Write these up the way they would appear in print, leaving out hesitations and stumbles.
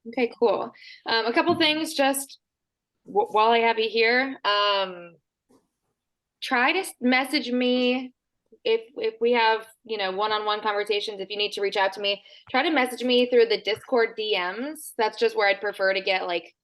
Okay, cool. A couple things just while I have you here. Try to message me if we have, one-on-one conversations. If you need to reach out to me, try to message me through the Discord DMs. That's just where I'd prefer to get like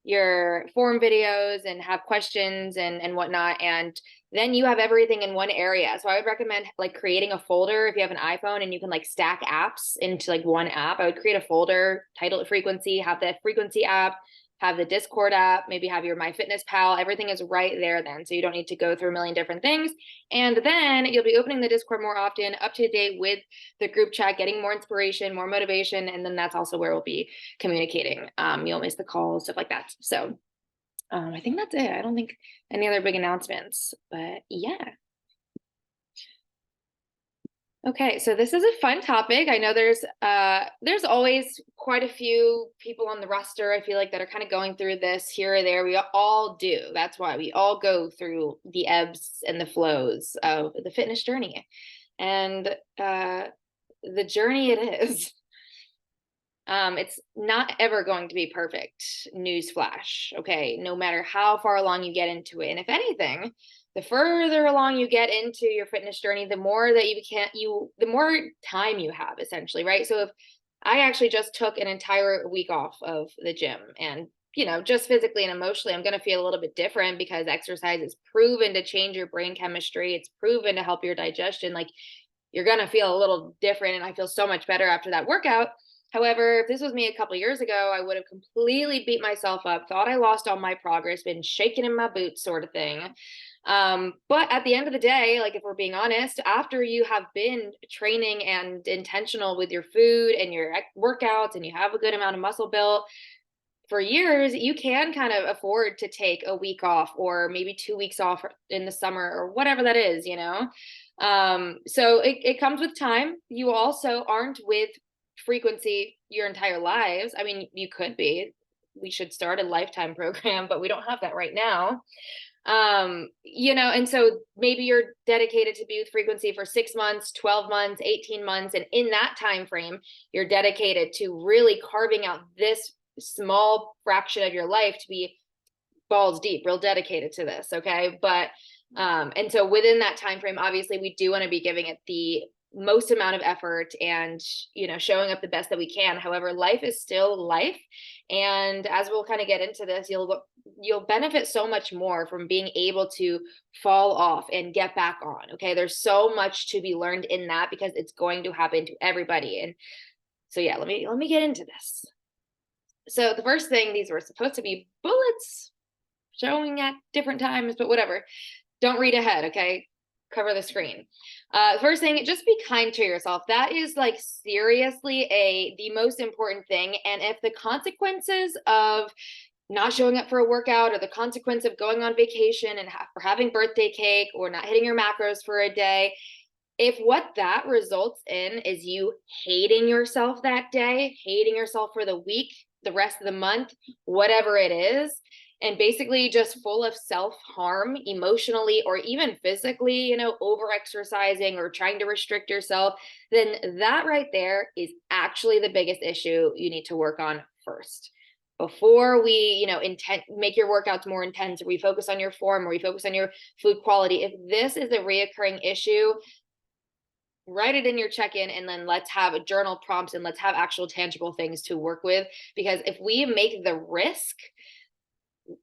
your form videos and have questions and whatnot. And then you have everything in one area. So I would recommend like creating a folder if you have an iPhone and you can like stack apps into like one app. I would create a folder, title it Frequency, have the Frequency app, have the Discord app, maybe have your MyFitnessPal. Everything is right there then. So you don't need to go through a million different things. And then you'll be opening the Discord more often, up to date with the group chat, getting more inspiration, more motivation. And then that's also where we'll be communicating. You'll miss the calls, stuff like that. So I think that's it. I don't think any other big announcements, but yeah. Okay, so this is a fun topic. I know there's always quite a few people on the roster, I feel like, that are kind of going through this here or there. We all do. That's why we all go through the ebbs and the flows of the fitness journey. And the journey it is. It's not ever going to be perfect. Newsflash. Okay, no matter how far along you get into it. And if anything, the further along you get into your fitness journey, the more that the more time you have, essentially, right? So if I actually just took an entire week off of the gym, and just physically and emotionally, I'm going to feel a little bit different because exercise is proven to change your brain chemistry. It's proven to help your digestion. Like, you're going to feel a little different. And I feel so much better after that workout. However, if this was me a couple years ago, I would have completely beat myself up, thought I lost all my progress, been shaking in my boots, sort of thing. But at the end of the day, like, if we're being honest, after you have been training and intentional with your food and your workouts and you have a good amount of muscle built for years, you can kind of afford to take a week off or maybe 2 weeks off in the summer or whatever that is, so it comes with time. You also aren't with Frequency your entire lives. I mean, you could be. We should start a lifetime program, but we don't have that right now. And so maybe you're dedicated to be with Frequency for 6 months, 12 months, 18 months. And in that time frame, you're dedicated to really carving out this small fraction of your life to be balls deep, real dedicated to this. Okay. But and so within that time frame, obviously we do want to be giving it the most amount of effort and showing up the best that we can. However, life is still life, and as we'll kind of get into this, you'll benefit so much more from being able to fall off and get back on. Okay, there's so much to be learned in that because it's going to happen to everybody. And so yeah, let me get into this. So the first thing, these were supposed to be bullets showing at different times, but whatever. Don't read ahead, okay? Cover the screen. First thing, just be kind to yourself. That is like seriously the most important thing. And if the consequences of not showing up for a workout or the consequence of going on vacation and for having birthday cake or not hitting your macros for a day, if what that results in is you hating yourself that day, hating yourself for the week, the rest of the month, whatever it is, and basically just full of self-harm emotionally or even physically, over exercising or trying to restrict yourself, then that right there is actually the biggest issue you need to work on first. Before we, make your workouts more intense, or we focus on your form, or we focus on your food quality. If this is a reoccurring issue, write it in your check-in, and then let's have journal prompts and let's have actual tangible things to work with. Because if we make the risk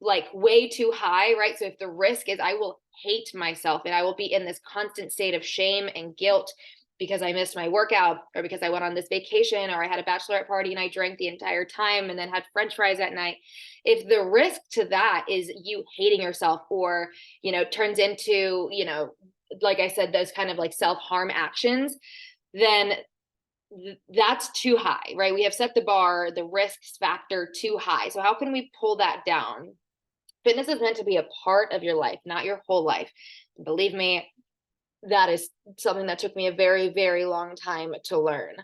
like way too high, right? So if the risk is I will hate myself and I will be in this constant state of shame and guilt because I missed my workout, or because I went on this vacation, or I had a bachelorette party and I drank the entire time and then had French fries at night. If the risk to that is you hating yourself, or, turns into, like I said, those kind of like self-harm actions, then that's too high, right? We have set the bar, the risks factor too high. So how can we pull that down? Fitness is meant to be a part of your life, not your whole life. Believe me, that is something that took me a very, very long time to learn.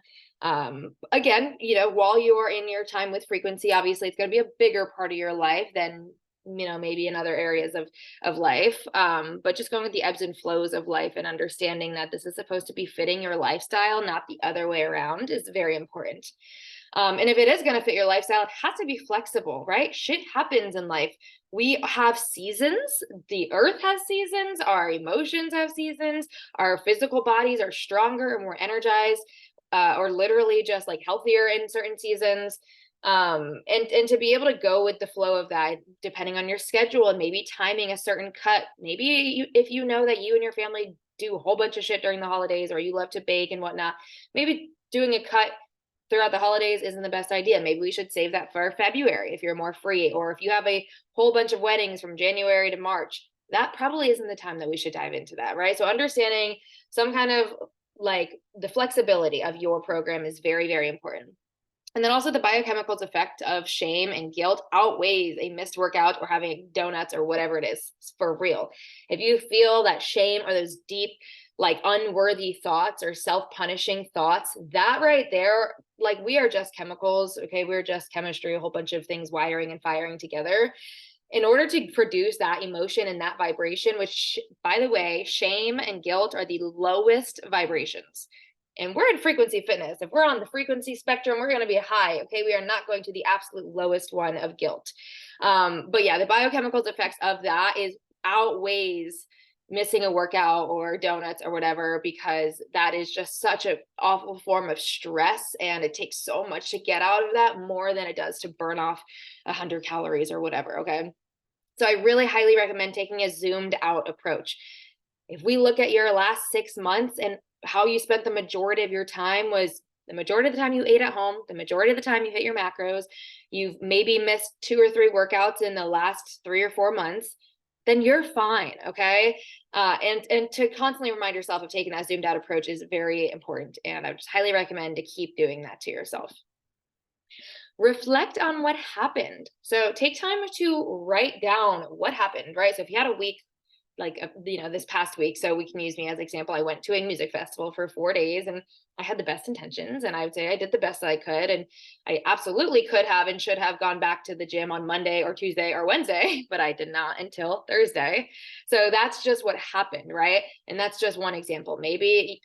Again, while you are in your time with Frequency, obviously it's going to be a bigger part of your life than maybe in other areas of life. But just going with the ebbs and flows of life and understanding that this is supposed to be fitting your lifestyle, not the other way around, is very important. And if it is going to fit your lifestyle, it has to be flexible, right? Shit happens in life. We have seasons. The earth has seasons. Our emotions have seasons. Our physical bodies are stronger and more energized, or literally just like healthier in certain seasons. And to be able to go with the flow of that, depending on your schedule and maybe timing a certain cut, maybe if you know that you and your family do a whole bunch of shit during the holidays, or you love to bake and whatnot, maybe doing a cut throughout the holidays isn't the best idea. Maybe we should save that for February if you're more free, or if you have a whole bunch of weddings from January to March, that probably isn't the time that we should dive into that, right? So understanding some kind of like the flexibility of your program is very, very important. And then also the biochemicals effect of shame and guilt outweighs a missed workout or having donuts or whatever it is, for real. If you feel that shame or those deep, like unworthy thoughts or self-punishing thoughts, that right there, like we are just chemicals, okay? We're just chemistry, a whole bunch of things wiring and firing together. In order to produce that emotion and that vibration, which by the way, shame and guilt are the lowest vibrations. And we're in frequency fitness. If we're on the frequency spectrum, we're going to be high. Okay. We are not going to the absolute lowest one of guilt. But yeah, the biochemicals effects of that is outweighs missing a workout or donuts or whatever, because that is just such an awful form of stress. And it takes so much to get out of that, more than it does to burn off 100 calories or whatever. Okay. So I really highly recommend taking a zoomed out approach. If we look at your last 6 months and how you spent the majority of your time, was the majority of the time you ate at home, the majority of the time you hit your macros, you've maybe missed 2 or 3 workouts in the last 3 or 4 months, then you're fine. Okay. And to constantly remind yourself of taking that zoomed out approach is very important. And I would just highly recommend to keep doing that to yourself. Reflect on what happened. So take time to write down what happened, right? So if you had a week, like, this past week, so we can use me as example. I went to a music festival for 4 days and I had the best intentions, and I would say I did the best that I could. And I absolutely could have and should have gone back to the gym on Monday or Tuesday or Wednesday, but I did not until Thursday. So that's just what happened, right? And that's just one example. Maybe,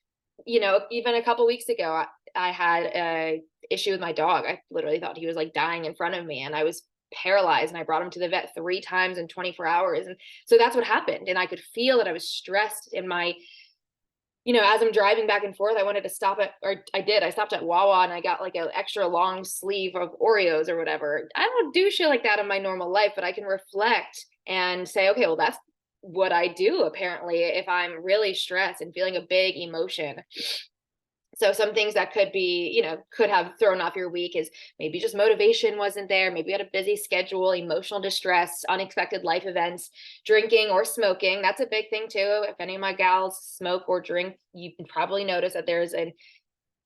even a couple weeks ago, I had a issue with my dog. I literally thought he was like dying in front of me, and I was paralyzed, and I brought him to the vet 3 times in 24 hours. And so that's what happened. And I could feel that I was stressed in my, as I'm driving back and forth, I wanted to stop I stopped at Wawa and I got like an extra long sleeve of Oreos or whatever. I don't do shit like that in my normal life, but I can reflect and say, okay, well, that's what I do apparently if I'm really stressed and feeling a big emotion. So some things that could be, could have thrown off your week is maybe just motivation wasn't there. Maybe you had a busy schedule, emotional distress, unexpected life events, drinking or smoking. That's a big thing too. If any of my gals smoke or drink, you can probably notice that there's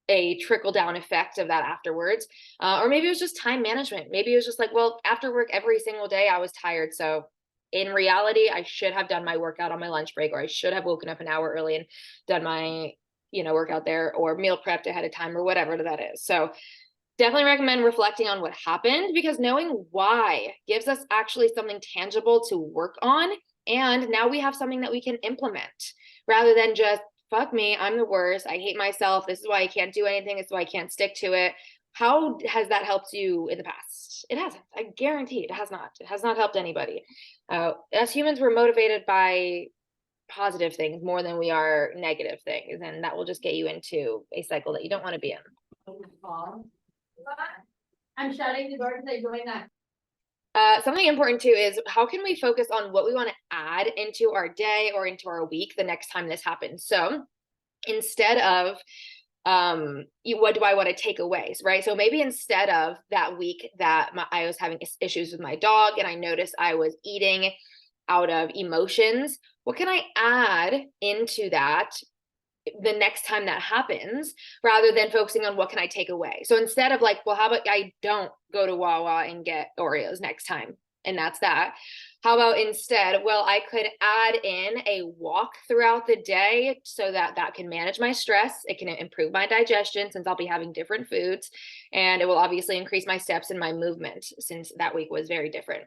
a trickle down effect of that afterwards. Or maybe it was just time management. Maybe it was just like, well, after work every single day I was tired. So in reality, I should have done my workout on my lunch break, or I should have woken up an hour early and done my workout there, or meal prepped ahead of time, or whatever that is. So definitely recommend reflecting on what happened, because knowing why gives us actually something tangible to work on. And now we have something that we can implement, rather than just, fuck me, I'm the worst, I hate myself, this is why I can't do anything, this is why I can't stick to it. How has that helped you in the past? It hasn't. I guarantee it has not. It has not helped anybody. As humans, we're motivated by positive things more than we are negative things, and that will just get you into a cycle that you don't want to be in. I'm shutting the door because I joined that. Something important too is, how can we focus on what we want to add into our day or into our week the next time this happens? So instead of what do I want to take away, right? So maybe instead of that week that I was having issues with my dog and I noticed I was eating out of emotions, what can I add into that the next time that happens, rather than focusing on what can I take away? So instead of like, well, how about I don't go to Wawa and get Oreos next time, and that's that. How about instead, well, I could add in a walk throughout the day so that that can manage my stress. It can improve my digestion since I'll be having different foods, and it will obviously increase my steps and my movement since that week was very different,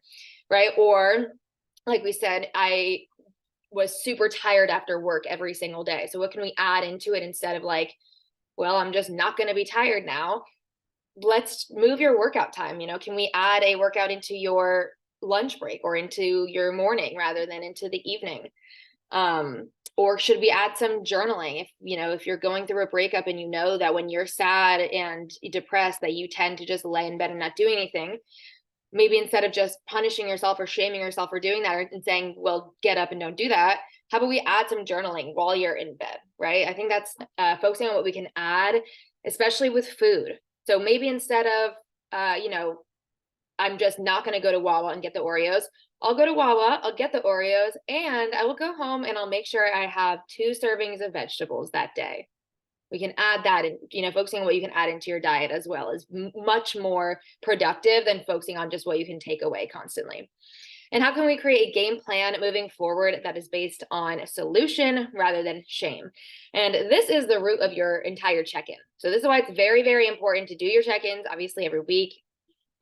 right? Or like we said, I was super tired after work every single day. So what can we add into it instead of like, well, I'm just not going to be tired now. Let's move your workout time. Can we add a workout into your lunch break or into your morning rather than into the evening? Or should we add some journaling? If you're going through a breakup and you know that when you're sad and depressed that you tend to just lay in bed and not do anything, maybe instead of just punishing yourself or shaming yourself for doing that and saying, well, get up and don't do that, how about we add some journaling while you're in bed, right? I think that's focusing on what we can add, especially with food. So maybe instead of, I'm just not going to go to Wawa and get the Oreos, I'll go to Wawa, I'll get the Oreos, and I will go home and I'll make sure I have 2 servings of vegetables that day. We can add that in, focusing on what you can add into your diet as well is much more productive than focusing on just what you can take away constantly. And how can we create a game plan moving forward that is based on a solution rather than shame? And this is the root of your entire check-in. So this is why it's very, very important to do your check-ins, obviously every week.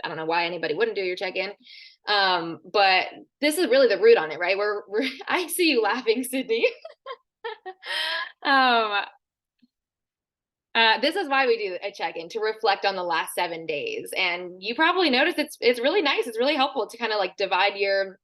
I don't know why anybody wouldn't do your check-in. But this is really the root on it, right? I see you laughing, Sydney. This is why we do a check-in, to reflect on the last 7 days. And you probably noticed it's really nice. It's really helpful to kind of like divide your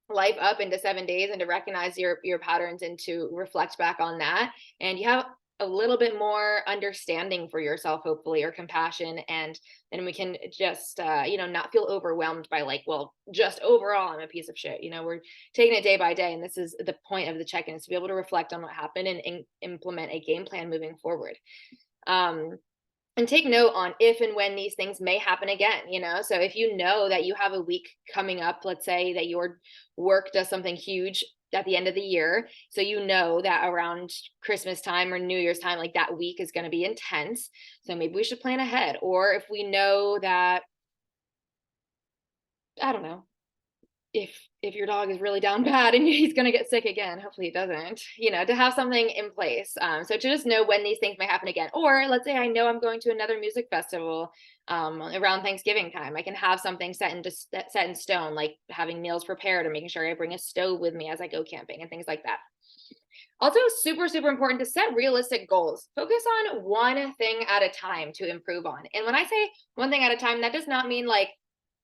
life up into 7 days and to recognize your patterns and to reflect back on that. And you have a little bit more understanding for yourself, hopefully, or compassion. And then we can just, not feel overwhelmed by like, well, just overall, I'm a piece of shit. We're taking it day by day. And this is the point of the check-in, is to be able to reflect on what happened and implement a game plan moving forward. And take note on if and when these things may happen again, so if you know that you have a week coming up, let's say that your work does something huge at the end of the year, so you know that around Christmas time or New Year's time, like that week is going to be intense, so maybe we should plan ahead. Or if we know that, I don't know, if your dog is really down bad and he's going to get sick again, hopefully he doesn't, to have something in place. So to just know when these things may happen again. Or let's say I know I'm going to another music festival around Thanksgiving time. I can have something set in stone, like having meals prepared or making sure I bring a stove with me as I go camping and things like that. Also, super, super important to set realistic goals. Focus on one thing at a time to improve on. And when I say one thing at a time, that does not mean like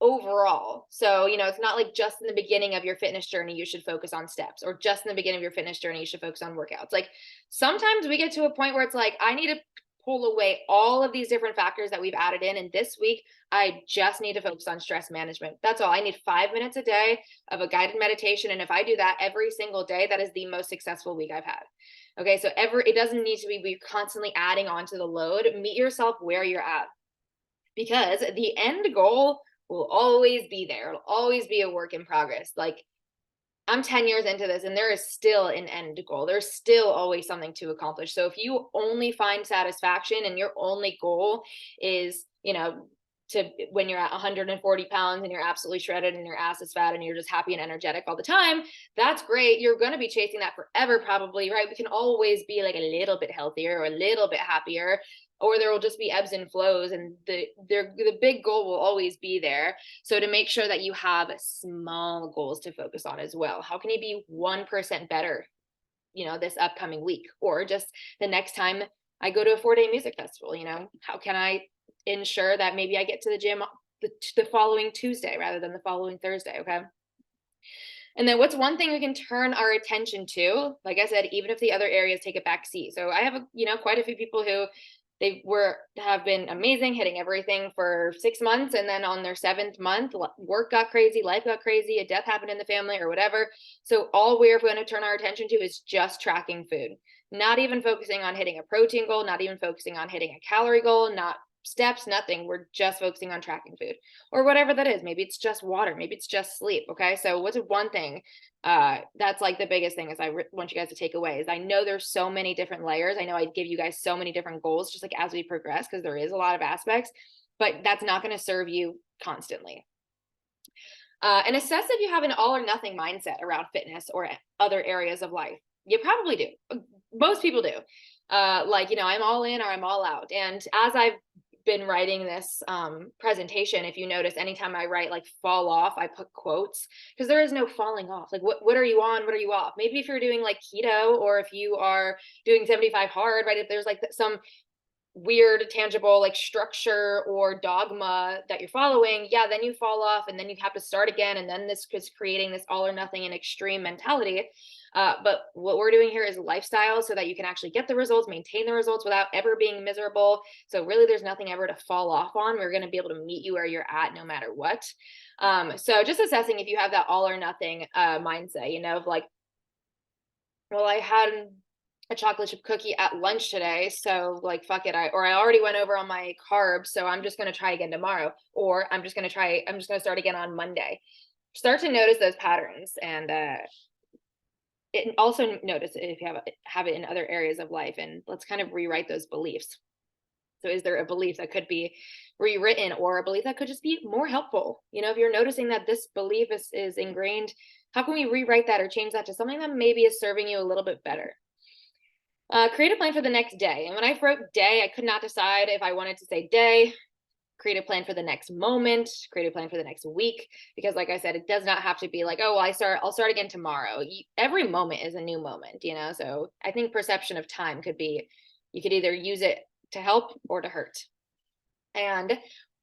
overall. So, it's not like just in the beginning of your fitness journey, you should focus on steps, or just in the beginning of your fitness journey, you should focus on workouts. Like sometimes we get to a point where it's like, I need to pull away all of these different factors that we've added in. And this week, I just need to focus on stress management. That's all. I need 5 minutes a day of a guided meditation. And if I do that every single day, that is the most successful week I've had. Okay. So it doesn't need to be constantly adding on to the load. Meet yourself where you're at, because the end goal will always be there. It'll always be a work in progress. Like I'm 10 years into this and there is still an end goal. There's still always something to accomplish. So if you only find satisfaction and your only goal is, to when you're at 140 pounds and you're absolutely shredded and your ass is fat and you're just happy and energetic all the time, that's great. You're going to be chasing that forever, probably, right? We can always be like a little bit healthier or a little bit happier, or there will just be ebbs and flows, and the big goal will always be there. So to make sure that you have small goals to focus on as well. How can you be 1% better, this upcoming week, or just the next time I go to a 4-day music festival, how can I ensure that maybe I get to the gym the following Tuesday rather than the following Thursday? Okay. And then what's one thing we can turn our attention to? Like I said, even if the other areas take a back seat. So I have, quite a few people who have been amazing, hitting everything for 6 months. And then on their 7th month, work got crazy, life got crazy, a death happened in the family or whatever. So all we're going to turn our attention to is just tracking food, not even focusing on hitting a protein goal, not even focusing on hitting a calorie goal, not steps, nothing. We're just focusing on tracking food or whatever that is. Maybe it's just water. Maybe it's just sleep. Okay. So what's one thing that's like the biggest thing is I want you guys to take away is I know there's so many different layers. I know I'd give you guys so many different goals, just like as we progress, because there is a lot of aspects, but that's not going to serve you constantly. And assess if you have an all or nothing mindset around fitness or other areas of life. You probably do. Most people do. Like, I'm all in or I'm all out. And as I've been writing this presentation, if you notice, anytime I write like fall off, I put quotes, because there is no falling off. Like, what are you on? What are you off? Maybe if you're doing like keto, or if you are doing 75 hard, right? If there's like some weird tangible like structure or dogma that you're following, yeah, then you fall off and then you have to start again, and then this is creating this all or nothing and extreme mentality. But what we're doing here is lifestyle, so that you can actually get the results, maintain the results without ever being miserable. So really there's nothing ever to fall off on. We're going to be able to meet you where you're at no matter what. So just assessing if you have that all or nothing mindset, of like, well, I had a chocolate chip cookie at lunch today, so like fuck it, I already went over on my carbs, so I'm just going to try again tomorrow, or I'm just going to start again on Monday. Start to notice those patterns, and also notice if you have it in other areas of life, and let's kind of rewrite those beliefs. So is there a belief that could be rewritten, or a belief that could just be more helpful? If you're noticing that this belief is ingrained, how can we rewrite that or change that to something that maybe is serving you a little bit better? Create a plan for the next day. And when I wrote day, I could not decide if I wanted to say day, create a plan for the next moment, create a plan for the next week, because like I said, it does not have to be like, oh, well, I'll start again tomorrow. Every moment is a new moment, so I think perception of time could be, you could either use it to help or to hurt. And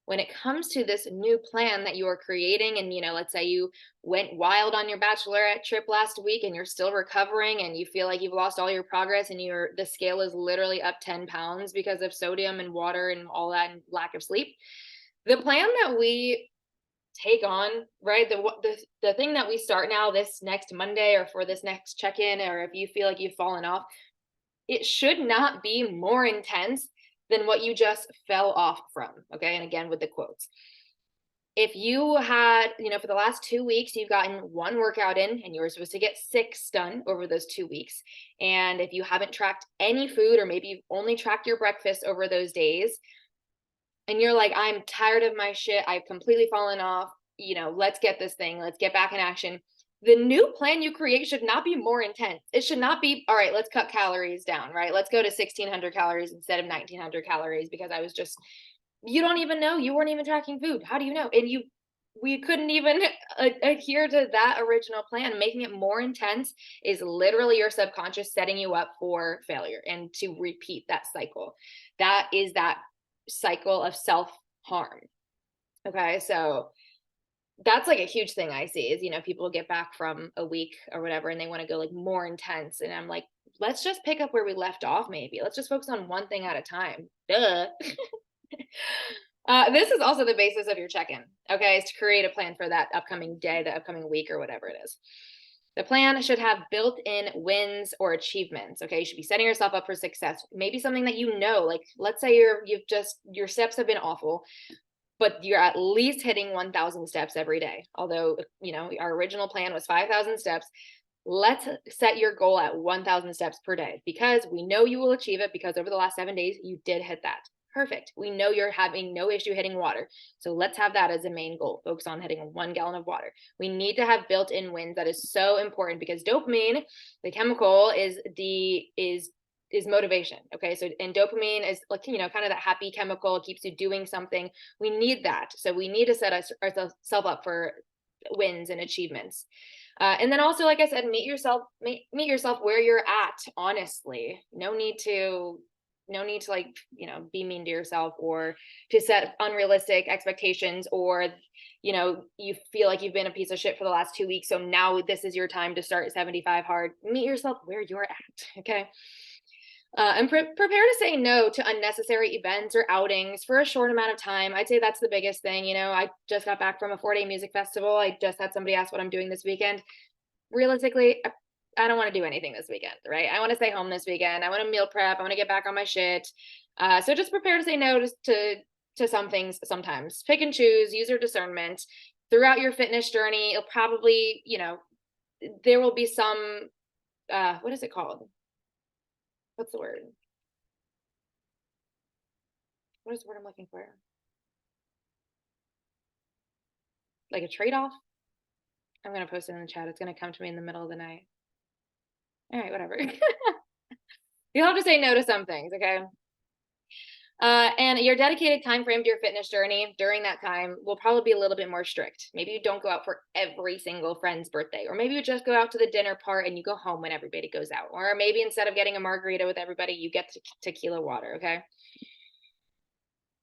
when it comes to this new plan that you are creating, and let's say you went wild on your bachelorette trip last week and you're still recovering and you feel like you've lost all your progress, and the scale is literally up 10 pounds because of sodium and water and all that and lack of sleep. The plan that we take on, right, the thing that we start now, this next Monday, or for this next check-in, or if you feel like you've fallen off, it should not be more intense than what you just fell off from. Okay. And again, with the quotes, if you had, for the last 2 weeks, you've gotten one workout in and you were supposed to get 6 done over those 2 weeks. And if you haven't tracked any food, or maybe you've only tracked your breakfast over those days, and you're like, I'm tired of my shit, I've completely fallen off, let's get this thing, let's get back in action. The new plan you create should not be more intense. It should not be, all right, let's cut calories down, right? Let's go to 1,600 calories instead of 1,900 calories because you don't even know. You weren't even tracking food. How do you know? And we couldn't even adhere to that original plan. Making it more intense is literally your subconscious setting you up for failure and to repeat that cycle. That is that cycle of self-harm. Okay, so that's like a huge thing I see is, people get back from a week or whatever and they want to go like more intense. And I'm like, let's just pick up where we left off. Maybe let's just focus on one thing at a time. Duh. This is also the basis of your check-in. Okay, is to create a plan for that upcoming day, the upcoming week, or whatever it is. The plan should have built-in wins or achievements. Okay, you should be setting yourself up for success. Maybe something that like let's say your steps have been awful, but you're at least hitting 1,000 steps every day. Although, our original plan was 5,000 steps. Let's set your goal at 1,000 steps per day, because we know you will achieve it, because over the last 7 days, you did hit that. Perfect. We know you're having no issue hitting water. So let's have that as a main goal. Focus on hitting 1 gallon of water. We need to have built-in wins. That is so important, because dopamine, the chemical, is motivation. Okay. So, and dopamine is like, kind of that happy chemical. It keeps you doing something. We need that. So we need to set ourselves up for wins and achievements. And then also, like I said, meet yourself where you're at. Honestly, no need to like, be mean to yourself or to set unrealistic expectations, or, you feel like you've been a piece of shit for the last 2 weeks. So now this is your time to start 75 hard. Meet yourself where you're at. Okay. And prepare to say no to unnecessary events or outings for a short amount of time. I'd say that's the biggest thing. I just got back from a 4-day music festival. I just had somebody ask what I'm doing this weekend. Realistically, I don't want to do anything this weekend, right? I want to stay home this weekend. I want to meal prep. I want to get back on my shit. So just prepare to say no to some things sometimes. Pick and choose, use your discernment. Throughout your fitness journey, you'll probably, there will be some, what is it called? What's the word? What is the word I'm looking for? Like a trade-off? I'm gonna post it in the chat. It's gonna come to me in the middle of the night. All right, whatever. You'll have to say no to some things, okay? And your dedicated time frame to your fitness journey during that time will probably be a little bit more strict. Maybe you don't go out for every single friend's birthday, or maybe you just go out to the dinner part and you go home when everybody goes out, or maybe instead of getting a margarita with everybody, you get tequila water, okay?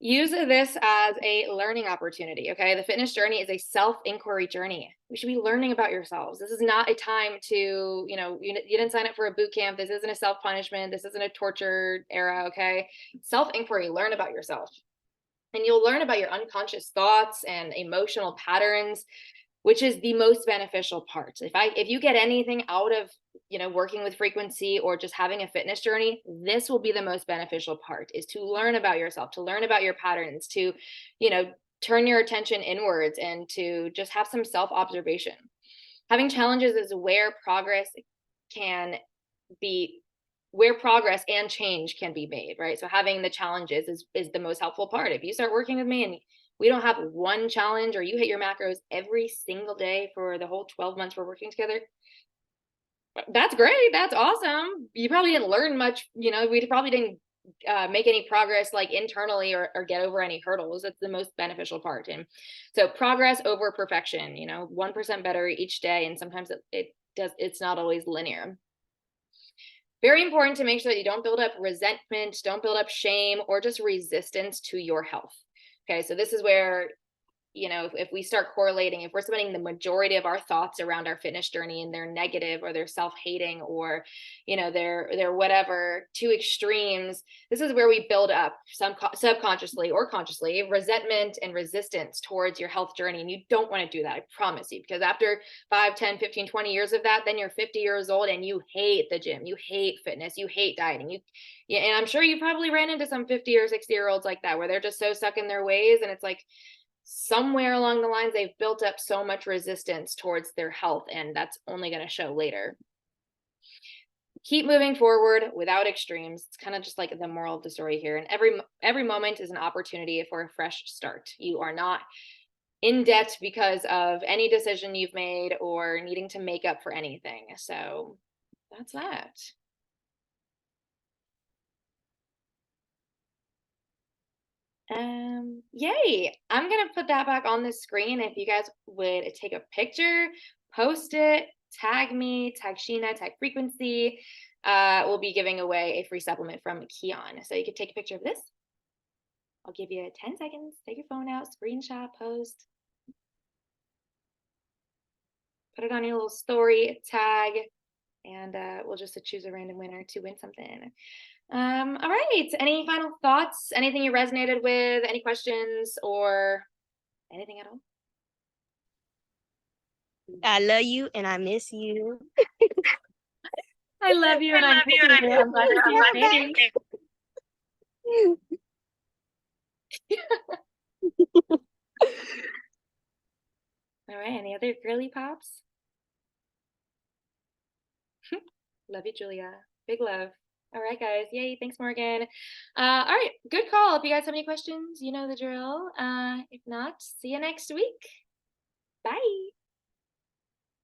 Use this as a learning opportunity, okay? The fitness journey is a self-inquiry journey. We should be learning about yourselves. This is not a time to, you didn't sign up for a boot camp. This isn't a self-punishment. This isn't a torture era, okay? Self-inquiry, learn about yourself. And you'll learn about your unconscious thoughts and emotional patterns, which is the most beneficial part. If you get anything out of, working with frequency or just having a fitness journey, this will be the most beneficial part, is to learn about yourself, to learn about your patterns, to, turn your attention inwards and to just have some self-observation. Having challenges is where progress and change can be made, right? So having the challenges is the most helpful part. If you start working with me and we don't have one challenge, or you hit your macros every single day for the whole 12 months we're working together, that's great. That's awesome. You probably didn't learn much, we probably didn't make any progress like internally or get over any hurdles. That's the most beneficial part. And so progress over perfection, 1% better each day. And sometimes it's not always linear. Very important to make sure that you don't build up resentment, don't build up shame, or just resistance to your health. Okay, so this is where, if we start correlating, if we're spending the majority of our thoughts around our fitness journey and they're negative or they're self-hating or, they're whatever, two extremes, this is where we build up subconsciously or consciously resentment and resistance towards your health journey. And you don't want to do that, I promise you, because after 5, 10, 15, 20 years of that, then you're 50 years old and you hate the gym, you hate fitness, you hate dieting. And I'm sure you probably ran into some 50 or 60-year-olds like that, where they're just so stuck in their ways. And it's like, somewhere along the lines, they've built up so much resistance towards their health, and that's only going to show later. Keep moving forward without extremes. It's kind of just like the moral of the story here. And every moment is an opportunity for a fresh start. You are not in debt because of any decision you've made or needing to make up for anything. So that's that. Yay. I'm going to put that back on the screen. If you guys would take a picture, post it, tag me, tag Sheena, tag Frequency. We'll be giving away a free supplement from Kion. So you could take a picture of this. I'll give you 10 seconds. Take your phone out, screenshot, post. Put it on your little story, tag, and we'll just choose a random winner to win something. All right. Any final thoughts? Anything you resonated with? Any questions or anything at all? I love you and I miss you. I love you and I miss you. I'm glad to see you. All right. Any other girly pops? Love you, Julia. Big love. All right, guys. Yay. Thanks, Morgan. All right. Good call. If you guys have any questions, you know the drill. If not, see you next week. Bye.